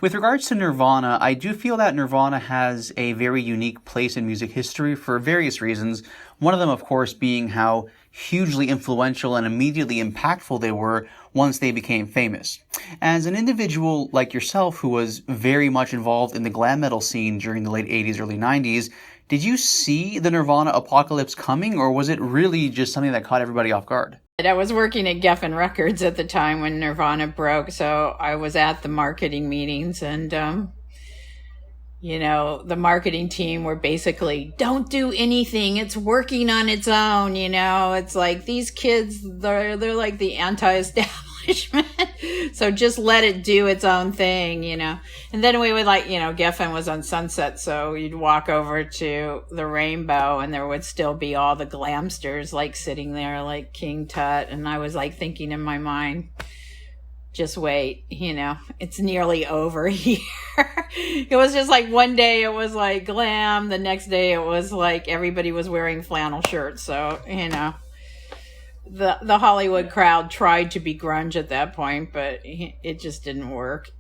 With regards to Nirvana, I do feel that Nirvana has a very unique place in music history for various reasons. One of them, of course, being how hugely influential and immediately impactful they were once they became famous. As an individual like yourself who was very much involved in the glam metal scene during the late 80s, early 90s, did you see the Nirvana apocalypse coming, or was it really just something that caught everybody off guard? I was working at Geffen Records at the time when Nirvana broke, so I was at the marketing meetings, and the marketing team were basically, don't do anything, it's working on its own. It's like these kids, they're like the anti-establishment, so just let it do its own thing. And then we would Geffen was on Sunset, so you'd walk over to the Rainbow and there would still be all the glamsters like sitting there like King Tut, and I was like thinking in my mind, just wait, it's nearly over here. It was just like one day it was like glam, the next day it was like everybody was wearing flannel shirts. So, the Hollywood crowd tried to be grunge at that point, but it just didn't work.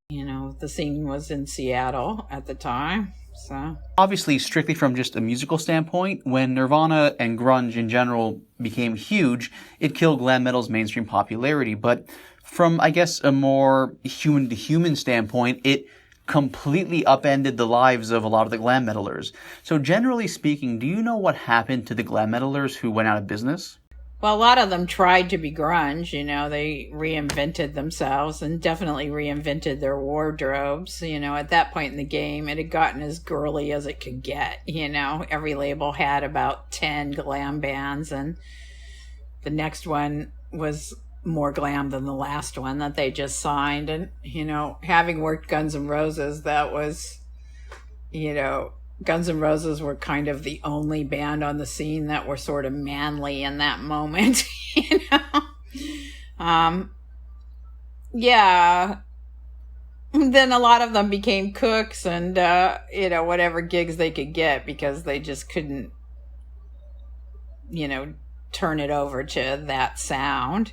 The scene was in Seattle at the time. So obviously, strictly from just a musical standpoint, when Nirvana and grunge in general became huge, it killed glam metal's mainstream popularity. But from, I guess, a more human-to-human standpoint, it completely upended the lives of a lot of the glam metalers. So generally speaking, do you know what happened to the glam metalers who went out of business? Well, a lot of them tried to be grunge, they reinvented themselves and definitely reinvented their wardrobes. At that point in the game, it had gotten as girly as it could get. Every label had about 10 glam bands, and the next one was more glam than the last one that they just signed. And, having worked Guns N' Roses, that was, Guns N' Roses were kind of the only band on the scene that were sort of manly in that moment, Yeah. Then a lot of them became cooks and, whatever gigs they could get because they just couldn't, turn it over to that sound.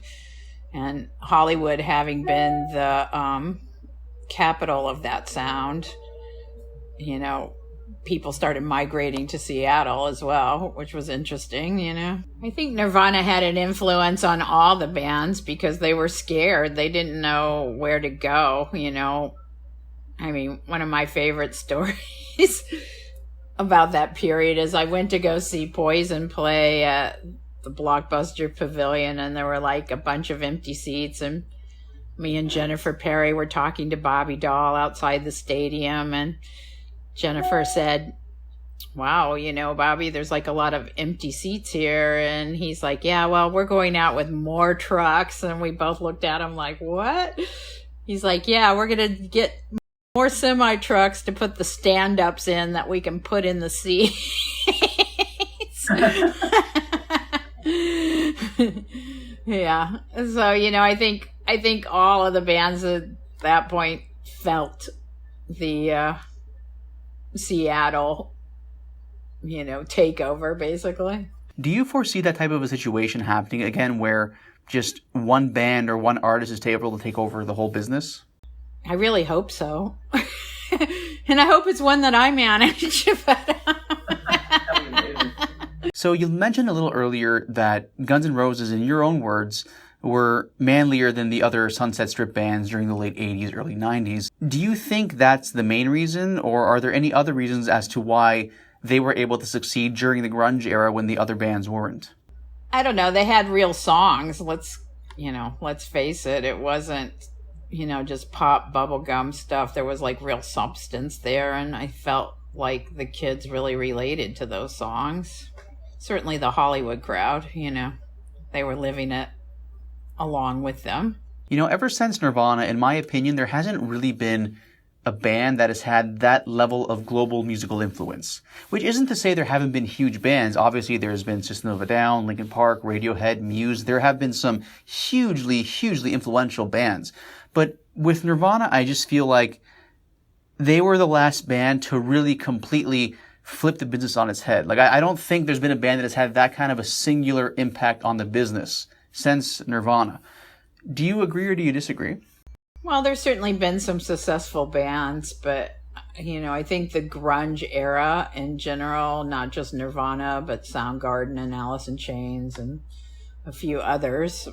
And Hollywood having been the capital of that sound, people started migrating to Seattle as well, which was interesting, I think Nirvana had an influence on all the bands because they were scared. They didn't know where to go, I mean, one of my favorite stories about that period is I went to go see Poison play at the Blockbuster Pavilion, and there were like a bunch of empty seats, and me and Jennifer Perry were talking to Bobby Dahl outside the stadium, and Jennifer said, wow, Bobby, there's like a lot of empty seats here. And he's like, yeah, well, we're going out with more trucks. And we both looked at him like, what? He's like, yeah, we're going to get more semi trucks to put the stand-ups in that we can put in the seats. Yeah. So, I think all of the bands at that point felt the Seattle, takeover, basically. Do you foresee that type of a situation happening again where just one band or one artist is able to take over the whole business? I really hope so. And I hope it's one that I manage. So you mentioned a little earlier that Guns N' Roses, in your own words, were manlier than the other Sunset Strip bands during the late 80s, early 90s. Do you think that's the main reason, or are there any other reasons as to why they were able to succeed during the grunge era when the other bands weren't? I don't know. They had real songs. Let's face it. It wasn't, just pop bubblegum stuff. There was like real substance there, and I felt like the kids really related to those songs. Certainly the Hollywood crowd, they were living it along with them. Ever since Nirvana, in my opinion, there hasn't really been a band that has had that level of global musical influence. Which isn't to say there haven't been huge bands. Obviously, there's been System of a Down, Linkin Park, Radiohead, Muse. There have been some hugely influential bands. But with Nirvana, I just feel like they were the last band to really completely flip the business on its head. Like, I don't think there's been a band that has had that kind of a singular impact on the business since Nirvana. Do you agree or do you disagree? Well, there's certainly been some successful bands, but, I think the grunge era in general, not just Nirvana, but Soundgarden and Alice in Chains and a few others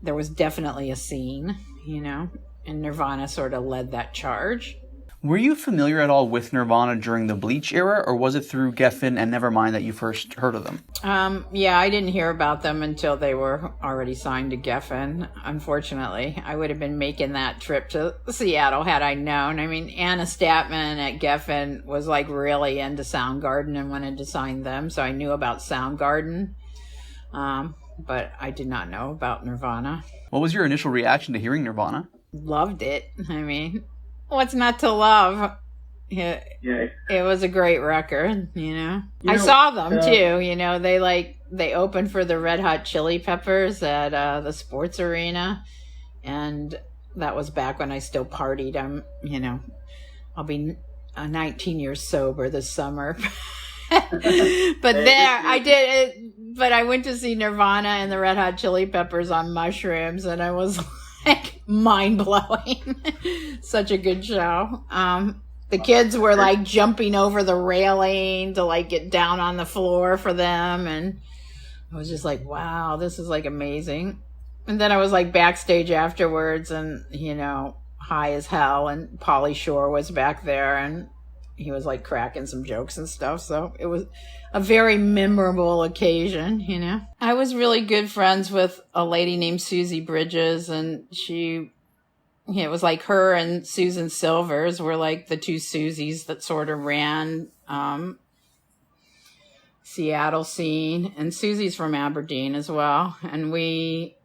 there was definitely a scene, and Nirvana sort of led that charge. Were you familiar at all with Nirvana during the Bleach era, or was it through Geffen and Nevermind that you first heard of them? Yeah, I didn't hear about them until they were already signed to Geffen, unfortunately. I would have been making that trip to Seattle had I known. I mean, Anna Statman at Geffen was like really into Soundgarden and wanted to sign them, so I knew about Soundgarden, but I did not know about Nirvana. What was your initial reaction to hearing Nirvana? Loved it. I mean, what's not to love? It was a great record, I saw them too, they opened for the Red Hot Chili Peppers at the sports arena, and that was back when I still partied. I'll be 19 years sober this summer. But I went to see Nirvana and the Red Hot Chili Peppers on mushrooms, and I was like mind-blowing. Such a good show. The kids were like jumping over the railing to like get down on the floor for them, and I was just like, wow, this is like amazing. And then I was like backstage afterwards, and high as hell, and Pauly Shore was back there, and he was like cracking some jokes and stuff. So it was a very memorable occasion, I was really good friends with a lady named Susie Bridges, and it was like her and Susan Silvers were like the two Susies that sort of ran Seattle scene. And Susie's from Aberdeen as well. And we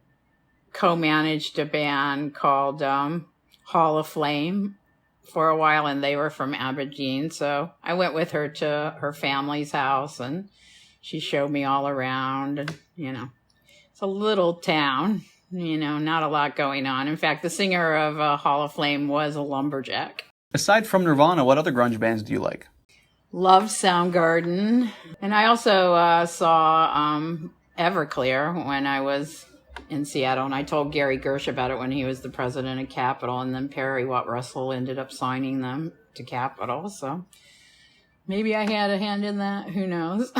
co-managed a band called Hall of Flame for a while, and they were from Aberdeen. So I went with her to her family's house, and she showed me all around. And, it's a little town, not a lot going on. In fact, the singer of Hall of Flame was a lumberjack. Aside from Nirvana, what other grunge bands do you like? Love Soundgarden. And I also saw Everclear when I was in Seattle, and I told Gary Gersh about it when he was the president of Capitol, and then Perry Watt Russell ended up signing them to Capitol, so maybe I had a hand in that. Who knows?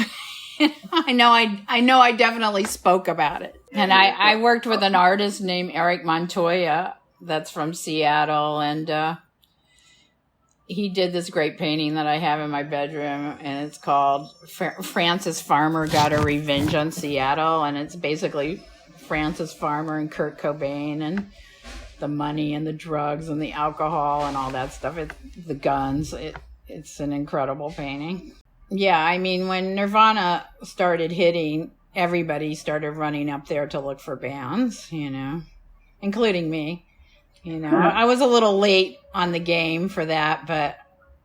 I know I definitely spoke about it. And I worked with an artist named Eric Montoya that's from Seattle, and he did this great painting that I have in my bedroom, and it's called Francis Farmer Got a Revenge on Seattle, and it's basically Francis Farmer and Kurt Cobain and the money and the drugs and the alcohol and all that stuff. The guns. It's an incredible painting. Yeah, I mean, when Nirvana started hitting, everybody started running up there to look for bands, including me. I was a little late on the game for that, but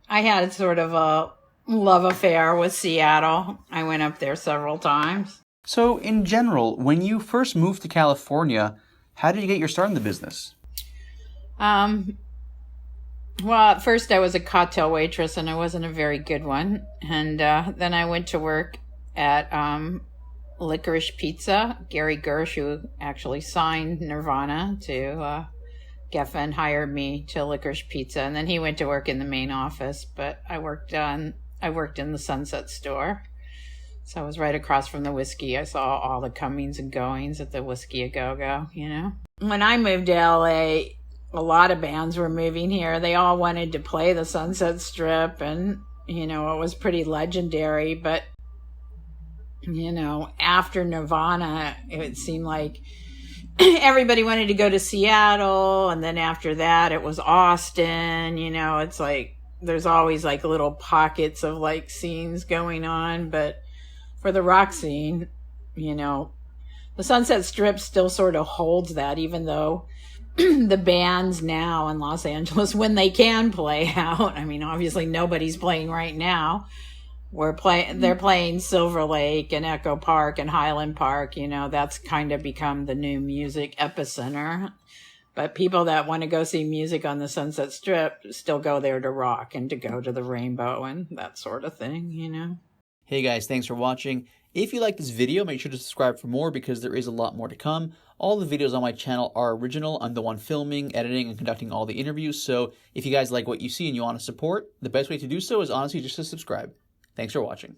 I had sort of a love affair with Seattle. I went up there several times. So, in general, when you first moved to California, how did you get your start in the business? Well, at first I was a cocktail waitress, and I wasn't a very good one. And then I went to work at Licorice Pizza. Gary Gersh, who actually signed Nirvana to Geffen, hired me to Licorice Pizza, and then he went to work in the main office. But I worked in the Sunset store. So I was right across from the Whiskey. I saw all the comings and goings at the Whiskey A Go-Go, When I moved to LA, a lot of bands were moving here. They all wanted to play the Sunset Strip, and, it was pretty legendary. But, after Nirvana, it seemed like everybody wanted to go to Seattle, and then after that, it was Austin. It's like there's always like little pockets of like scenes going on, but for the rock scene, the Sunset Strip still sort of holds that, even though the bands now in Los Angeles, when they can play out, I mean, obviously nobody's playing right now. They're playing Silver Lake and Echo Park and Highland Park. That's kind of become the new music epicenter. But people that want to go see music on the Sunset Strip still go there to rock and to go to the Rainbow and that sort of thing, Hey guys, thanks for watching. If you like this video, make sure to subscribe for more because there is a lot more to come. All the videos on my channel are original. I'm the one filming, editing, and conducting all the interviews. So if you guys like what you see and you want to support, the best way to do so is honestly just to subscribe. Thanks for watching.